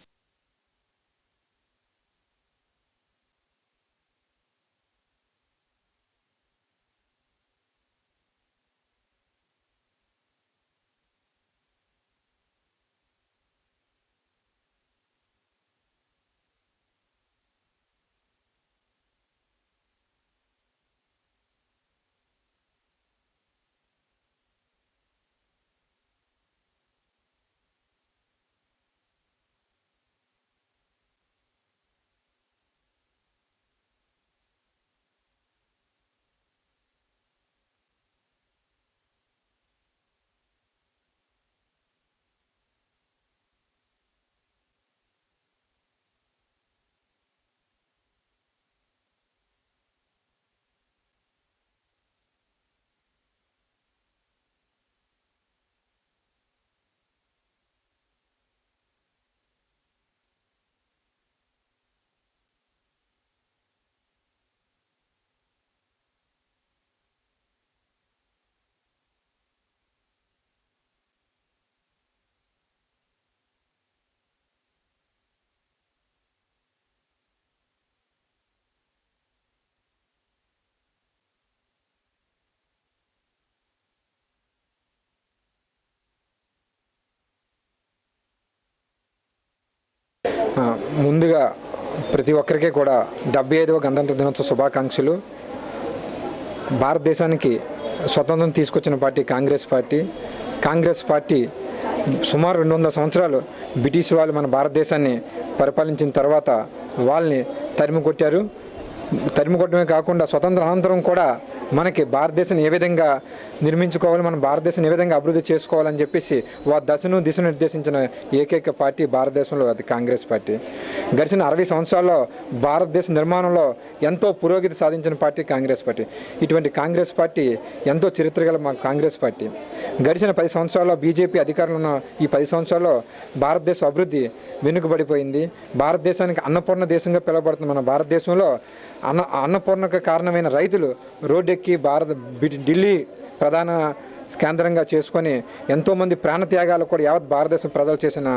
ముందుగా ప్రతి ఒక్కరికి కూడా 75వ గణతంత్ర దినోత్సవ శుభాకాంక్షలు. భారతదేశానికి స్వతంత్రం తీసుకొచ్చిన పార్టీ కాంగ్రెస్ పార్టీ సుమారు 200 సంవత్సరాలు బ్రిటిష్ వాళ్ళు మన భారతదేశాన్ని పరిపాలించిన తర్వాత వాళ్ళని తరిమి కొట్టడమే కాకుండా స్వతంత్ర అనంతరం కూడా మనకి భారతదేశం ఏ విధంగా నిర్మించుకోవాలి, మన భారతదేశం ఏ విధంగా అభివృద్ధి చేసుకోవాలని చెప్పేసి వారి దిశను నిర్దేశించిన ఏకైక పార్టీ భారతదేశంలో అది కాంగ్రెస్ పార్టీ. గడిచిన 60 సంవత్సరాల్లో భారతదేశ నిర్మాణంలో ఎంతో పురోగతి సాధించిన పార్టీ కాంగ్రెస్ పార్టీ. ఇటువంటి కాంగ్రెస్ పార్టీ ఎంతో చరిత్ర గల మా కాంగ్రెస్ పార్టీ. గడిచిన 10 సంవత్సరాల్లో బీజేపీ అధికారంలో ఉన్న ఈ 10 సంవత్సరాల్లో భారతదేశ అభివృద్ధి వెనుకబడిపోయింది. భారతదేశానికి అన్నపూర్ణ దేశంగా పిలువబడుతున్న మన భారతదేశంలో అన్నపూర్ణకు కారణమైన రైతులు రోడ్డెక్కి ఢిల్లీ ప్రధాన కేంద్రంగా చేసుకొని ఎంతోమంది ప్రాణత్యాగాలు కూడా యావత్ భారతదేశం ప్రజలు చేసిన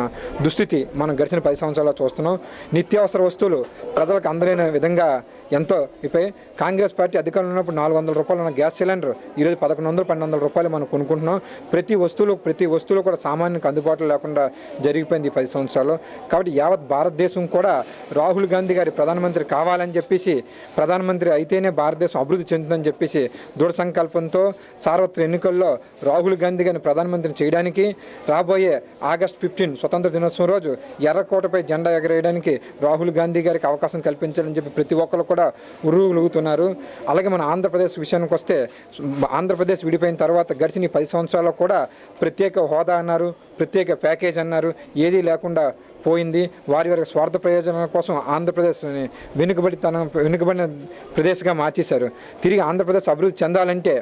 దుస్థితి మనం గడిచిన 10 సంవత్సరాల్లో చూస్తున్నాం. నిత్యావసర వస్తువులు ప్రజలకు అందలేని విధంగా ఎంతో అయిపోయి కాంగ్రెస్ పార్టీ అధికారంలో ఉన్నప్పుడు 400 రూపాయలు ఉన్న గ్యాస్ సిలిండర్ ఈరోజు 1100-1200 రూపాయలు మనం కొనుక్కుంటున్నాం. ప్రతి వస్తువులు కూడా సామాన్యునికి అందుబాటులో లేకుండా జరిగిపోయింది ఈ 10 సంవత్సరాలు. కాబట్టి యావత్ భారతదేశం కూడా రాహుల్ గాంధీ గారి ప్రధానమంత్రి కావాలని చెప్పేసి, ప్రధానమంత్రి అయితేనే భారతదేశం అభివృద్ధి చెందుతుందని చెప్పేసి దృఢ సంకల్పంతో సార్వత్రిక ఎన్నికల్లో రాహుల్ గాంధీ గారిని ప్రధానమంత్రిని చేయడానికి రాబోయే ఆగస్టు 15 స్వతంత్ర దినోత్సవం రోజు ఎర్రకోటపై జెండా ఎగరేయడానికి రాహుల్ గాంధీ గారికి అవకాశం కల్పించాలని చెప్పి ప్రతి ఒక్కరు కూడా ఉరుగులుగుతున్నారు. అలాగే మన ఆంధ్రప్రదేశ్ విషయానికి వస్తే ఆంధ్రప్రదేశ్ విడిపోయిన తర్వాత గడిచిన 10 సంవత్సరాల్లో కూడా ప్రత్యేక హోదా అన్నారు, ప్రత్యేక ప్యాకేజ్ అన్నారు, ఏదీ లేకుండా పోయింది. వారి స్వార్థ ప్రయోజనాల కోసం ఆంధ్రప్రదేశ్ని వెనుకబడిన ప్రదేశ్గా మార్చేశారు. తిరిగి ఆంధ్రప్రదేశ్ అభివృద్ధి చెందాలంటే,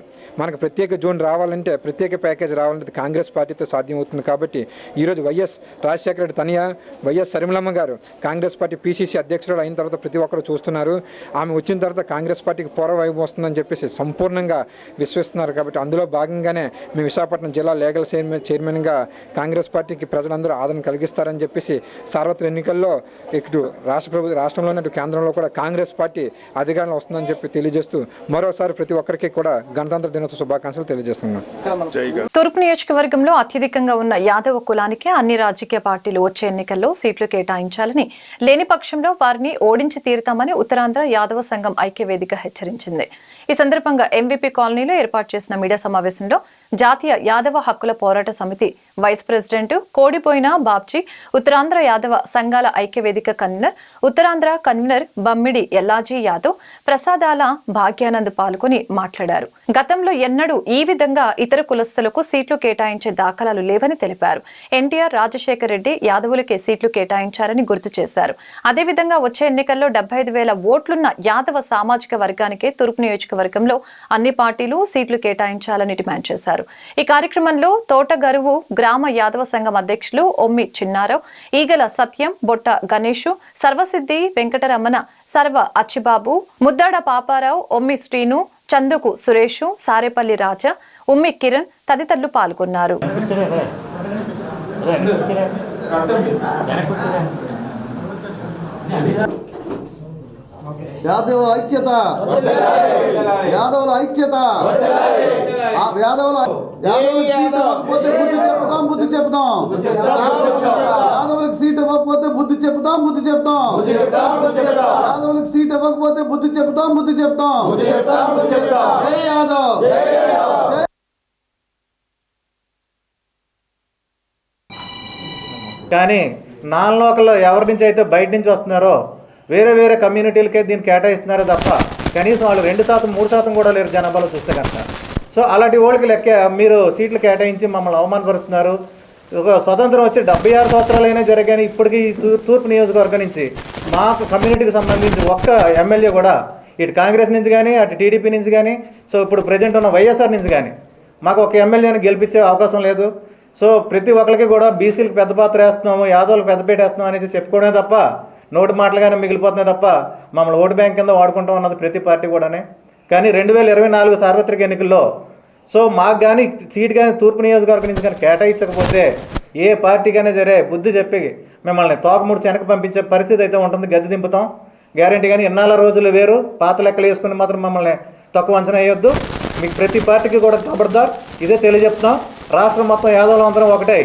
మనకు ప్రత్యేక జోన్ రావాలంటే, ప్రత్యేక ప్యాకేజ్ రావాలంటే కాంగ్రెస్ పార్టీతో సాధ్యమవుతుంది. కాబట్టి ఈరోజు వైఎస్ రాజశేఖర రెడ్డి తనయ వైఎస్ షర్మిలమ్మ గారు కాంగ్రెస్ పార్టీ పీసీసీ అధ్యక్షురాలు అయిన తర్వాత ప్రతి ఒక్కరు చూస్తున్నారు. ఆమె వచ్చిన తర్వాత కాంగ్రెస్ పార్టీకి పూర్వవైపు వస్తుందని చెప్పేసి సంపూర్ణంగా విశ్వసిస్తున్నారు. కాబట్టి అందులో భాగంగానే మేము విశాఖపట్నం జిల్లా లీగల్ చైర్మన్గా కాంగ్రెస్ పార్టీకి ప్రజలందరూ ఆదరణ కలిగిస్తారని చెప్పేసి సార్వత్రిక ఎన్నికల్లో ఇటు రాష్ట్రంలో ఉన్నట్టు కేంద్రంలో కూడా కాంగ్రెస్ పార్టీ అధికారంలో వస్తుందని చెప్పి తెలియజేస్తూ మరోసారి ప్రతి ఒక్కరికి కూడా గణతంత్ర దినోత్సవ శుభాకాంక్షలు తెలియజేస్తున్నాం. తూర్పు నియోజకవర్గంలో అత్యధికంగా ఉన్న యాదవ కులానికి అన్ని రాజకీయ పార్టీలు వచ్చే ఎన్నికల్లో సీట్లు కేటాయించాలని, లేని పక్షంలో వారిని ఓడించి తీరుతామని ఉత్తరాంధ్ర యాదవ సంఘం ఐక్యవేదిక హెచ్చరించింది. ఈ సందర్భంగా ఎంవీపీ కాలనీలో ఏర్పాటు చేసిన మీడియా సమావేశంలో జాతీయ యాదవ హక్కుల పోరాట సమితి వైస్ ప్రెసిడెంట్ కోడిపోయిన బాబ్జీ, ఉత్తరాంధ్ర యాదవ సంఘాల ఐక్యవేదిక కన్వీనర్, ఉత్తరాంధ్ర కన్వీనర్ బమ్మిడి ఎల్లాజీ యాదవ్, ప్రసాదాల భాగ్యానంద్ పాల్గొని మాట్లాడారు. గతంలో ఎన్నడూ ఈ విధంగా ఇతర కులస్తులకు సీట్లు కేటాయించే దాఖలాలు లేవని తెలిపారు. ఎన్టీఆర్, రాజశేఖర రెడ్డి యాదవులకే సీట్లు కేటాయించారని గుర్తు చేశారు. అదేవిధంగా వచ్చే ఎన్నికల్లో 75,000 ఓట్లున్న యాదవ సామాజిక వర్గానికే తూర్పు నియోజకవర్గంలో అన్ని పార్టీలు సీట్లు కేటాయించాలని డిమాండ్ చేశారు. ఈ కార్యక్రమంలో తోటగరువు గ్రామ యాదవ సంఘం అధ్యక్షులు ఒమ్మి చిన్నారావు, ఈగల సత్యం, బొట్ట గణేషు, సర్వసిద్ధి వెంకటరమణ, సర్వ అచ్చిబాబు, ముద్దాడ పాపారావు, ఒమ్మి శ్రీను, చందుకు సురేషు, సారేపల్లి రాజా, ఉమ్మి కిరణ్ తదితరులు పాల్గొన్నారు. యాదవ ఐక్యత, యాదవుల ఐక్యత, బుద్ధి చెప్తాం, యాదవులకు సీట్ ఇవ్వకపోతే బుద్ధి చెప్తాం, యాదవులకు సీట్ ఇవ్వకపోతే బుద్ధి చెప్తాం. జై యాదవ్. కానీ నాన్ లోకల్లో ఎవరి నుంచి అయితే బయట నుంచి వస్తున్నారో వేరే కమ్యూనిటీలకే దీన్ని కేటాయిస్తున్నారో తప్ప కనీసం వాళ్ళు 2%, 3% కూడా లేరు జనాభాలో చూస్తే కనుక. సో అలాంటి వాళ్ళకి మీరు సీట్లు కేటాయించి మమ్మల్ని అవమానపరుస్తున్నారు. ఒక స్వతంత్రం వచ్చి 76 సంవత్సరాలైనా జరిగాయి. ఇప్పటికీ తూర్పు నియోజకవర్గం నుంచి మా కమ్యూనిటీకి సంబంధించి ఒక్క ఎమ్మెల్యే కూడా ఇటు కాంగ్రెస్ నుంచి కానీ, అటు టీడీపీ నుంచి కానీ, సో ఇప్పుడు ప్రజెంట్ ఉన్న వైఎస్ఆర్ నుంచి కానీ మాకు ఒక ఎమ్మెల్యేని గెలిపించే అవకాశం లేదు. సో ప్రతి ఒక్కరికి కూడా బీసీలకు పెద్ద పాత్ర వేస్తున్నాము, యాదవులకు పెద్దపేట వేస్తున్నాం అనేసి చెప్పుకోవడమే తప్ప, నోటి మాటలుగానే మిగిలిపోతున్నాయి తప్ప మమ్మల్ని ఓటు బ్యాంక్ కింద వాడుకుంటాం అన్నది ప్రతి పార్టీ కూడానే. కానీ 2024 సార్వత్రిక ఎన్నికల్లో సో మాకు కానీ సీట్ కానీ తూర్పు నియోజకవర్గం నుంచి కానీ కేటాయించకపోతే ఏ పార్టీకైనా సరే బుద్ధి చెప్పి మిమ్మల్ని తోకముడిచి వెనక్కి పంపించే పరిస్థితి అయితే ఉంటుంది. గద్దె దింపుతాం గ్యారంటీ. కానీ ఇన్నాళ్ళ రోజులు వేరు, పాత లెక్కలు వేసుకుని మాత్రం మమ్మల్ని తక్కువ అంచనా వేయొద్దు. మీకు ప్రతి పార్టీకి కూడా ఖబర్దార్ ఇదే తెలియజెప్తాం. రాష్ట్రం మొత్తం యాదవులు అందరం ఒకటే.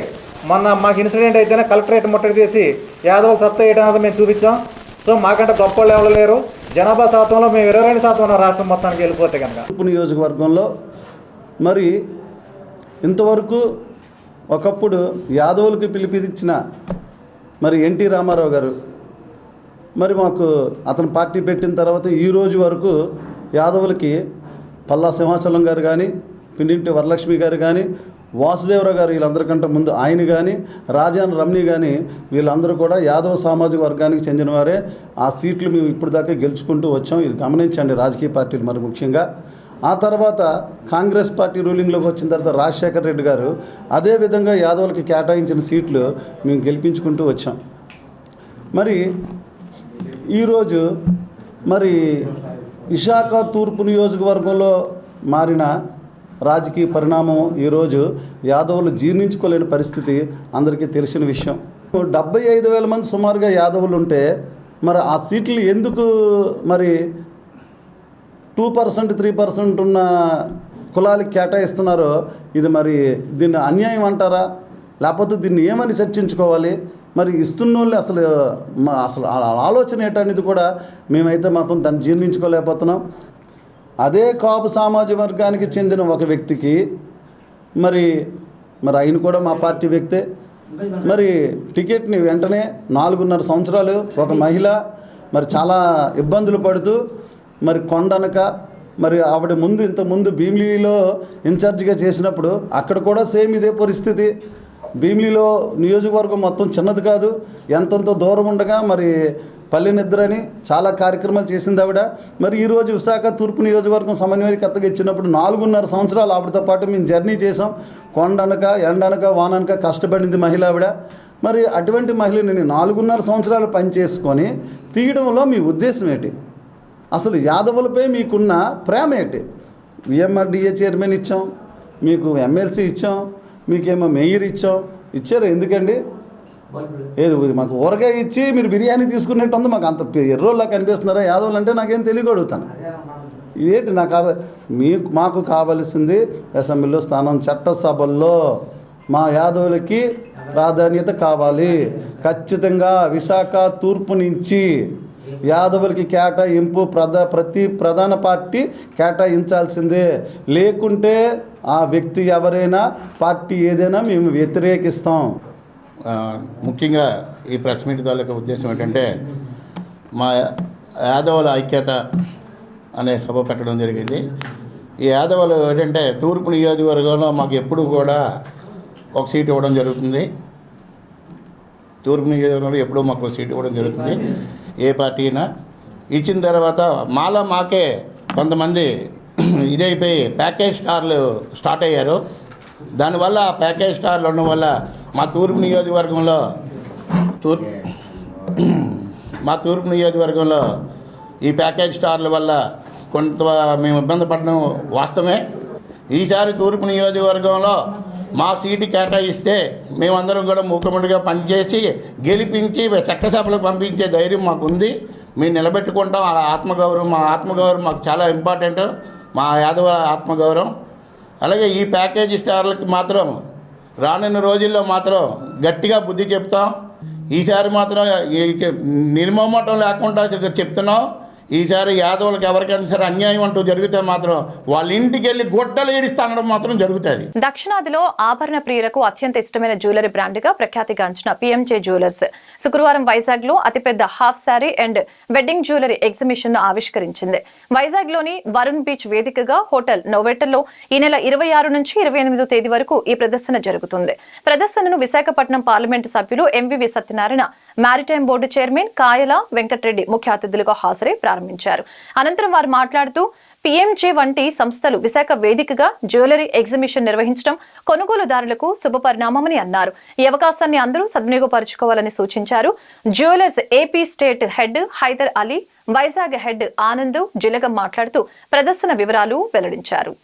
మొన్న మాకు ఇన్సిడెంట్ అయితేనే కలెక్టరేట్ ముట్టడి చేసి యాదవులు సత్తా వేయడం మేము చూపించాం. సో మాకంటే గొప్ప వాళ్ళు ఎవరు లేరు. జనాభా శాతంలో మేము 22% ఉన్నాం రాష్ట్రం మొత్తానికి వెళ్ళిపోతే కనుక. తూర్పు నియోజకవర్గంలో మరి ఇంతవరకు ఒకప్పుడు యాదవులకి పిలిపించిన మరి ఎన్టీ రామారావు గారు మరి మాకు అతను పార్టీ పెట్టిన తర్వాత ఈ రోజు వరకు యాదవులకి పల్లా సింహాచలం గారు కానీ, పిన్నింటి వరలక్ష్మి గారు కానీ, వాసుదేవరావు గారు వీళ్ళందరికంటే ముందు ఆయన కానీ, రాజాన్ రమణి కానీ వీళ్ళందరూ కూడా యాదవ సామాజిక వర్గానికి చెందినవారే. ఆ సీట్లు మేము ఇప్పుడు దాకా గెలుచుకుంటూ వచ్చాం. ఇది గమనించండి రాజకీయ పార్టీలు మరి ముఖ్యంగా. ఆ తర్వాత కాంగ్రెస్ పార్టీ రూలింగ్లోకి వచ్చిన తర్వాత రాజశేఖర రెడ్డి గారు అదేవిధంగా యాదవులకి కేటాయించిన సీట్లు మేము గెలిపించుకుంటూ వచ్చాం. మరి ఈరోజు మరి విశాఖ తూర్పు నియోజకవర్గంలో మారిన రాజకీయ పరిణామం ఈరోజు యాదవులు జీర్ణించుకోలేని పరిస్థితి అందరికీ తెలిసిన విషయం. 75,000 మంది సుమారుగా యాదవులు ఉంటే మరి ఆ సీట్లు ఎందుకు మరి 2%, 3% ఉన్న కులాలకి కేటాయిస్తున్నారో ఇది మరి దీన్ని అన్యాయం అంటారా, లేకపోతే దీన్ని ఏమని చర్చించుకోవాలి? మరి ఇస్తున్న వాళ్ళు అసలు ఆలోచన ఏంటనేది కూడా మేమైతే మాత్రం దాన్ని జీర్ణించుకోలేకపోతున్నాం. అదే కాపు సామాజిక వర్గానికి చెందిన ఒక వ్యక్తికి మరి ఆయన కూడా మా పార్టీ వ్యక్తే. మరి టికెట్ని వెంటనే 4.5 సంవత్సరాలు ఒక మహిళ మరి చాలా ఇబ్బందులు పడుతూ మరి కొండనక మరి ఆవిడ ఇంతకుముందు భీమిలీలో ఇన్ఛార్జిగా చేసినప్పుడు అక్కడ కూడా సేమ్ ఇదే పరిస్థితి. భీమిలీలో నియోజకవర్గం మొత్తం చిన్నది కాదు, ఎంతంత దూరం ఉండగా మరి పల్లె నిద్రని చాలా కార్యక్రమాలు చేసింది ఆవిడ. మరి ఈరోజు విశాఖ తూర్పు నియోజకవర్గం సమన్వయకర్తగా ఇచ్చినప్పుడు 4.5 సంవత్సరాలు ఆవిడతో పాటు మేము జర్నీ చేసాం. కొండనక ఎండనక వాననక కష్టపడింది మహిళ ఆవిడ. మరి అటువంటి మహిళని 4.5 సంవత్సరాలు పనిచేసుకొని తీయడంలో మీ ఉద్దేశం ఏంటి? అసలు యాదవులపై మీకున్న ప్రేమ ఏంటి? విఎంఆర్డిఏ చైర్మన్ ఇచ్చాం, మీకు ఎమ్మెల్సీ ఇచ్చాం, మీకేమో మేయర్ ఇచ్చారు ఎందుకండి? ఏది మాకు ఊరగాయ ఇచ్చి మీరు బిర్యానీ తీసుకున్నట్టు ఉంది. మాకు అంత ఎర్రోళ్ళ కనిపిస్తున్నారా యాదవులు అంటే? నాకేం తెలియక అడుగుతాను. ఇదేంటి మాకు కావలసింది అసెంబ్లీలో స్థానం, చట్టసభల్లో మా యాదవులకి ప్రాధాన్యత కావాలి. ఖచ్చితంగా విశాఖ తూర్పు నుంచి యాదవులకి కేటాయింపు ప్రతి ప్రధాన పార్టీ కేటాయించాల్సిందే. లేకుంటే ఆ వ్యక్తి ఎవరైనా పార్టీ ఏదైనా మేము వ్యతిరేకిస్తాం. ముఖ్యంగా ఈ ప్రెస్ మీట్ తాలూకా ఉద్దేశం ఏంటంటే మా యాదవుల ఐక్యత అనే సభ పెట్టడం జరిగింది. ఈ యాదవులు ఏంటంటే తూర్పు నియోజకవర్గంలో మాకు ఎప్పుడు కూడా ఒక సీట్ ఇవ్వడం జరుగుతుంది. తూర్పు నియోజకవర్గంలో ఎప్పుడూ మాకు సీట్ ఇవ్వడం జరుగుతుంది. ఏ పార్టీ అయినా ఇచ్చిన తర్వాత మాకే కొంతమంది ఇదైపోయి ప్యాకేజ్ స్టార్లు స్టార్ట్ అయ్యారు. దానివల్ల ప్యాకేజ్ స్టార్లు ఉండడం వల్ల మా తూర్పు నియోజకవర్గంలో ఈ ప్యాకేజ్ స్టార్ల వల్ల కొంత మేము ఇబ్బంది పడడం వాస్తవమే. ఈసారి తూర్పు నియోజకవర్గంలో మా సీటు కేటాయిస్తే మేమందరం కూడా మూకుమ్మడిగా పనిచేసి గెలిపించి చట్టసభలకు పంపించే ధైర్యం మాకుంది. మేము నిలబెట్టుకుంటాం. ఆ ఆత్మగౌరవం, మా ఆత్మగౌరవం మాకు చాలా ఇంపార్టెంట్, మా యాదవ ఆత్మగౌరవం. అలాగే ఈ ప్యాకేజీ స్టార్లకు మాత్రం రానున్న రోజుల్లో మాత్రం గట్టిగా బుద్ధి చెప్తాం. ఈసారి మాత్రం నిర్మమటం లేకుండా చెప్తున్నాం. ఈసారి యాదవులకు ఎవరికైనా సరే అన్యాయం అంటూ జరిగితే మాత్రం వాళ్ళ ఇంటికి వెళ్ళి గొడ్డలు ఏడిస్తానడం మాత్రం జరుగుతుంది. దక్షిణాదిలో ఆభరణ ప్రియులకు అత్యంత ఇష్టమైన జ్యువెలరీ బ్రాండ్ గా ప్రఖ్యాతిగాంచిన పిఎంజే జ్యువెలర్స్ శుక్రవారం వైజాగ్ లో అతిపెద్ద half sari and wedding jewellery exhibition ను ఆవిష్కరించింది. వైజాగ్ లోని వరుణ్ బీచ్ వేదికగా హోటల్ నోవెటల్లో ఈ నెల 26 నుంచి 28వ తేదీ వరకు ఈ ప్రదర్శన జరుగుతుంది. ప్రదర్శనను విశాఖపట్నం పార్లమెంటు సభ్యులు MVV Satyanarayana, maritime board chairman కాయల వెంకటరెడ్డి ముఖ్య అతిథులుగా హాజరై ప్రారంభించారు. అనంతరం వారు మాట్లాడుతూ పిఎంజే వంటి సంస్థలు విశాఖ వేదికగా జ్యువెలరీ ఎగ్జిబిషన్ నిర్వహించడం కొనుగోలుదారులకు శుభపరిణామమని అన్నారు. ఈ అవకాశాన్ని అందరూ సద్వినియోగపరుచుకోవాలని సూచించారు. Jewellers AP state head Hyder Ali, Vizag head Anand Jilagam మాట్లాడుతూ ప్రదర్శన వివరాలు వెల్లడించారు.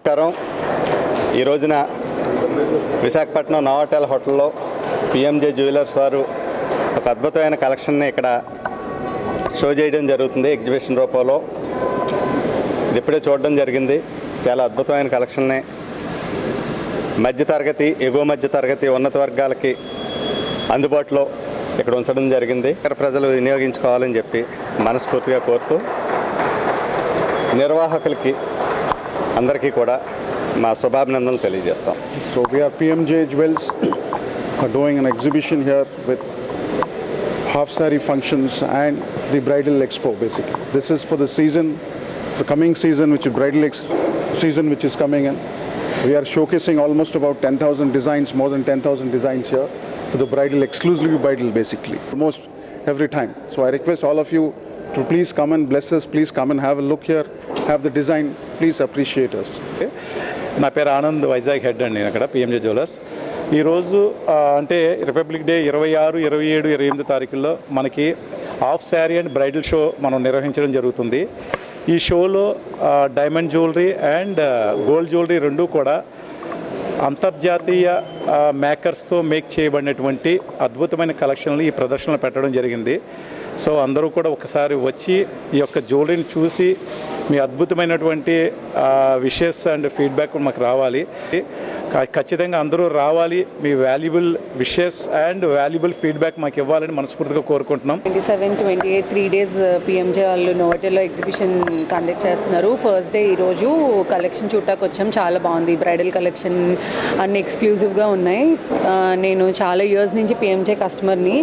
నమస్కారం. ఈ రోజున విశాఖపట్నం నోవాటెల్ హోటల్లో పిఎంజే జ్యువెలర్స్ వారు ఒక అద్భుతమైన కలెక్షన్ని ఇక్కడ షో చేయడం జరుగుతుంది ఎగ్జిబిషన్ రూపంలో. ఇది ఇప్పుడే చూడడం జరిగింది. చాలా అద్భుతమైన కలెక్షన్ని మధ్యతరగతి, ఎగువ మధ్యతరగతి, ఉన్నత వర్గాలకి అందుబాటులో ఇక్కడ ఉంచడం జరిగింది. ఇక్కడ ప్రజలు వినియోగించుకోవాలని చెప్పి మనస్ఫూర్తిగా కోరుతూ నిర్వాహకులకి అందరికీ కూడా మా శుభాభినందనలు తెలియజేస్తాం. So we are PMJ Jewels are doing an exhibition here with half saree functions and the bridal expo basically. This is for the season, the coming season, which is bridal season which is coming in. We are showcasing almost about 10,000 designs, more than 10,000 designs here for the bridal, exclusively bridal basically, almost every time. So I request all of you to please come and bless us, please come and have a look here, have the design, please appreciate us. నా పేరు Anand, Vizag head అండి. నేను అక్కడ PMJ jewellers. ఈరోజు అంటే republic day 26, 27, 28 తారీఖుల్లో మనకి half sari and bridal show మనం నిర్వహించడం జరుగుతుంది. ఈ షోలో diamond jewellery and gold jewellery రెండూ కూడా అంతర్జాతీయ మేకర్స్తో మేక్ చేయబడినటువంటి అద్భుతమైన కలెక్షన్లు ఈ ప్రదర్శనలో పెట్టడం జరిగింది. సో అందరూ కూడా ఒకసారి వచ్చి ఈ యొక్క జ్యువెలరీని చూసి మీ అద్భుతమైనటువంటి విషెస్ అండ్ ఫీడ్బ్యాక్ మాకు రావాలి. ఖచ్చితంగా అందరూ రావాలి. మీ valuable wishes and valuable feedback మాకు ఇవ్వాలని మనస్ఫూర్తిగా కోరుకుంటున్నాం. 27, 28 3 days పిఎంజే వాళ్ళు నోవాటెల్లో ఎగ్జిబిషన్ కండక్ట్ చేస్తున్నారు. ఫస్ట్ డే ఈరోజు కలెక్షన్ చూడటానికి వచ్చాం. చాలా బాగుంది. బ్రైడల్ కలెక్షన్ అన్ని ఎక్స్క్లూజివ్గా ఉన్నాయి. నేను చాలా ఇయర్స్ నుంచి పిఎంజే కస్టమర్ని.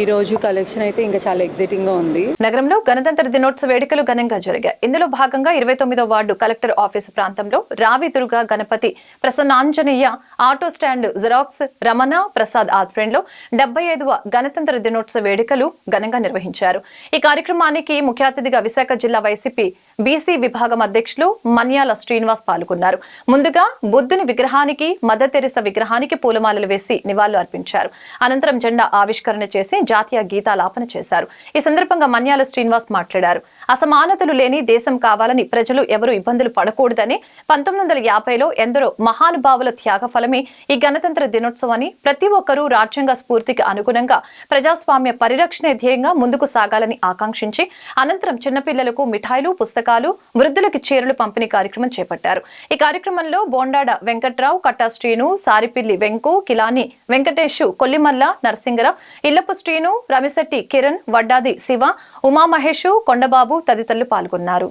ఈరోజు కలెక్షన్ అయితే ఇంకా చాలా ఎగ్జైటింగ్గా ఉంది. నగరంలో గణతంత్ర దినోత్సవ వేడుకలు ఘనంగా జరిగాయి. ఇందులో భాగంగా 29వ వార్డు కలెక్టర్ ఆఫీసు ప్రాంతంలో Ravi Durga Ganapathi Prasannanjaneya auto stand xerox Ramana Prasad ఆధ్వర్యంలో 75వ గణతంత్ర దినోత్సవ వేడుకలు ఘనంగా నిర్వహించారు. ఈ కార్యక్రమానికి ముఖ్య అతిథిగా విశాఖ జిల్లా వైసీపీ బీసీ విభాగం అధ్యక్షులు మన్యాల శ్రీనివాస్ పాల్గొన్నారు. ముందుగా బుద్ధుని విగ్రహానికి, మదర్ తెరెసా విగ్రహానికి పూలమాలలు వేసి నివాళులు అర్పించారు. అనంతరం జెండా ఆవిష్కరణ చేసి జాతీయ గీతాలాపన చేశారు. ఈ సందర్భంగా మన్యాల శ్రీనివాస్ మాట్లాడారు. అసమానతలు లేని దేశం కావాలని, ప్రజలు ఎవరు ఇబ్బందులు పడకూడదని 1950లో ఎందరో మహానుభావుల త్యాగ ఫలమే ఈ గణతంత్ర దినోత్సవాన్ని ప్రతి ఒక్కరూ రాజ్యాంగ స్ఫూర్తికి అనుగుణంగా ప్రజాస్వామ్య పరిరక్షణ ధ్యేయంగా ముందుకు సాగాలని ఆకాంక్షించి అనంతరం చిన్నపిల్లలకు మిఠాయిలు, పుస్తకాలు, వృద్ధులకు చీరలు పంపిణీ కార్యక్రమం చేపట్టారు. ఈ కార్యక్రమంలో బోండాడ వెంకట్రావు, కట్టా శ్రీను, సారిపిల్లి వెంకు, కిలాని వెంకటేష్, కొల్లిమల్ల నరసింగరావు, ఇల్లపు శ్రీను, రమిశెట్టి కిరణ్, వడ్డాది శివ, ఉమామహేష్, కొండబాబు తదితరులు పాల్గొన్నారు.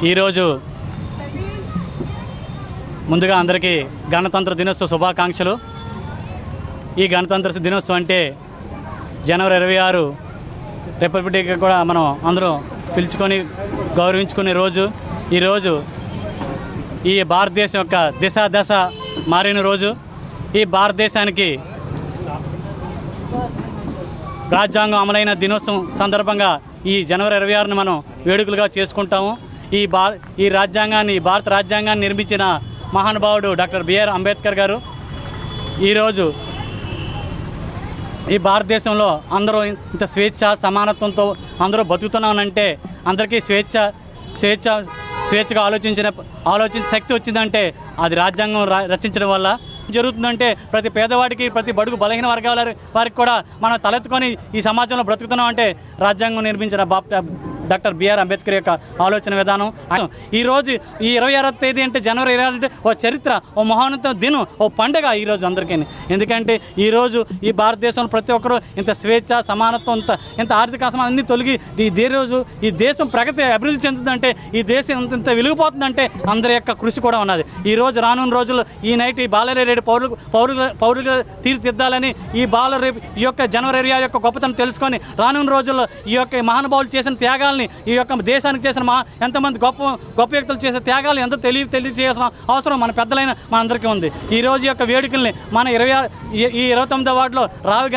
ఈరోజు ముందుగా అందరికీ గణతంత్ర దినోత్సవ శుభాకాంక్షలు. ఈ గణతంత్ర దినోత్సవం అంటే జనవరి 26 రిపబ్లిక్ డే కూడా మనం అందరూ పిలుచుకొని గౌరవించుకునే రోజు. ఈరోజు ఈ భారతదేశం యొక్క దశ మారిన రోజు. ఈ భారతదేశానికి రాజ్యాంగం అమలైన దినోత్సవం సందర్భంగా ఈ జనవరి 26ని మనం వేడుకలుగా చేసుకుంటాము. ఈ రాజ్యాంగాన్ని, భారత రాజ్యాంగాన్ని నిర్మించిన మహానుభావుడు డాక్టర్ బిఆర్ అంబేద్కర్ గారు. ఈరోజు ఈ భారతదేశంలో అందరూ ఇంత స్వేచ్ఛ సమానత్వంతో అందరూ బతుకుతున్నామంటే అందరికీ స్వేచ్ఛగా ఆలోచించే శక్తి వచ్చిందంటే అది రాజ్యాంగం రచించడం వల్ల జరుగుతుందంటే ప్రతి పేదవాడికి, ప్రతి బడుగు బలహీన వర్గాల వారికి కూడా మనం తలెత్తుకొని ఈ సమాజంలో బ్రతుకుతున్నాం అంటే రాజ్యాంగం నిర్మించిన డాక్టర్ బిఆర్ అంబేద్కర్ యొక్క ఆలోచన విధానం. ఈరోజు ఈ 26వ తేదీ అంటే జనవరి 26 అంటే ఓ చరిత్ర, ఓ మహోన్నత దినం, ఓ పండుగ ఈరోజు అందరికీ. ఎందుకంటే ఈరోజు ఈ భారతదేశంలో ప్రతి ఒక్కరూ ఇంత స్వేచ్ఛ సమానత్వం, ఇంత ఆర్థిక అసమానం అన్నీ తొలగి ఈ దేశం ప్రగతి అభివృద్ధి చెందుతుందంటే, ఈ దేశం ఇంత వెలిగిపోతుందంటే అందరి యొక్క కృషి కూడా ఉన్నది. ఈరోజు రానున్న రోజుల్లో ఈ బాలరేడు పౌరులుగా తీర్చిదిద్దాలని ఈ యొక్క జనవరి 26 యొక్క గొప్పతనం తెలుసుకొని రానున్న రోజుల్లో ఈ యొక్క మహానుభావులు చేసిన త్యాగాలు, ఈ యొక్క దేశానికి చేసిన ఎంతమంది గొప్ప వ్యక్తులు చేసే త్యాగాలు ఎంతో తెలియజేయాల్సిన అవసరం మన పెద్దలైన మనందరికీ ఉంది. ఈరోజు యొక్క వేడుకల్ని మన 29వ వార్డులో రావి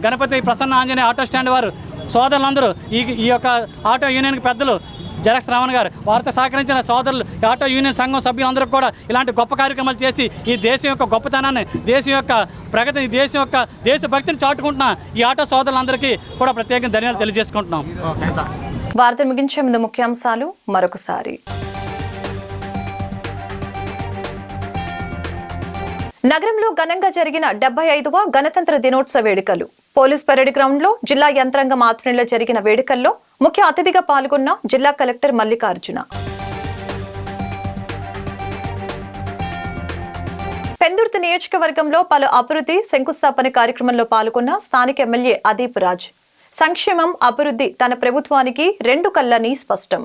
గణపతి ప్రసన్న ఆంజనేయ ఆటో స్టాండ్ వారు సోదరులందరూ ఈ యొక్క ఆటో యూనియన్కి పెద్దలు జరక్స్ రావణ్ గారు, వారితో సహకరించిన సోదరులు, ఆటో యూనియన్ సంఘం సభ్యులందరూ కూడా ఇలాంటి గొప్ప కార్యక్రమాలు చేసి ఈ దేశం యొక్క గొప్పతనాన్ని, దేశం యొక్క ప్రగతిని, దేశభక్తిని చాటుకుంటున్న ఈ ఆటో సోదరులందరికీ కూడా ప్రత్యేకంగా ధన్యవాదాలు తెలియజేసుకుంటున్నాం. వార్తలు ముగించే ముందు ముఖ్యాంశాలు మరొకసారి. నగరంలో ఘనంగా జరిగిన 75వ గణతంత్ర దినోత్సవ వేడుకలు. పోలీస్ పరేడ్ గ్రౌండ్ లో జిల్లా యంత్రాంగం ఆధ్వర్యంలో జరిగిన వేడుకల్లో ముఖ్య అతిథిగా పాల్గొన్న జిల్లా కలెక్టర్ మల్లికార్జున. పెందుర్తి నియోజకవర్గంలో పలు అభివృద్ధి శంకుస్థాపన కార్యక్రమంలో పాల్గొన్న స్థానిక ఎమ్మెల్యే అదీప్ రాజ్. సంక్షేమం, అభివృద్ధి తన ప్రభుత్వానికి 2 కళ్ళని స్పష్టం.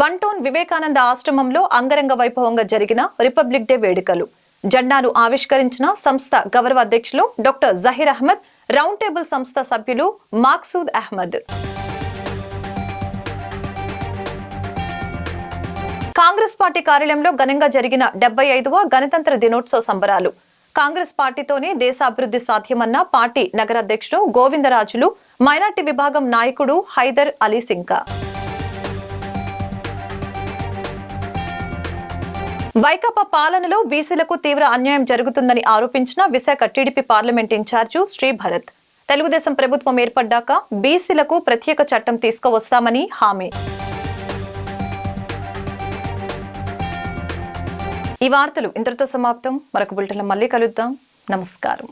వన్ టౌన్ వివేకానంద ఆశ్రమంలో అంగరంగ వైభవంగా జరిగిన రిపబ్లిక్ డే వేడుకలు. జెండాను ఆవిష్కరించిన సంస్థ గౌరవ అధ్యక్షులు doctor Zaheer Ahmed, round table సంస్థ సభ్యులు మాక్సూద్ అహ్మద్. కాంగ్రెస్ పార్టీ కార్యాలయంలో ఘనంగా జరిగిన 75వ గణతంత్ర దినోత్సవ సంబరాలు. కాంగ్రెస్ పార్టీతోనే దేశ అభివృద్ధి సాధ్యమన్న పార్టీ నగర అధ్యక్షుడు గోవిందరాజులు, మైనార్టీ విభాగం నాయకుడు హైదర్ అలీ సింకా. వైకాపా పాలనలో బీసీలకు తీవ్ర అన్యాయం జరుగుతుందని ఆరోపించిన Visakha TDP parliament incharge Sri Bharat. Telugu Desam ప్రభుత్వం ఏర్పడ్డాక బీసీలకు ప్రత్యేక చట్టం తీసుకువస్తామని హామీ. ఈ వార్తలు ఇంతటితో సమాప్తం. మరొక బులెటిన్లో మళ్ళీ కలుద్దాం. నమస్కారం.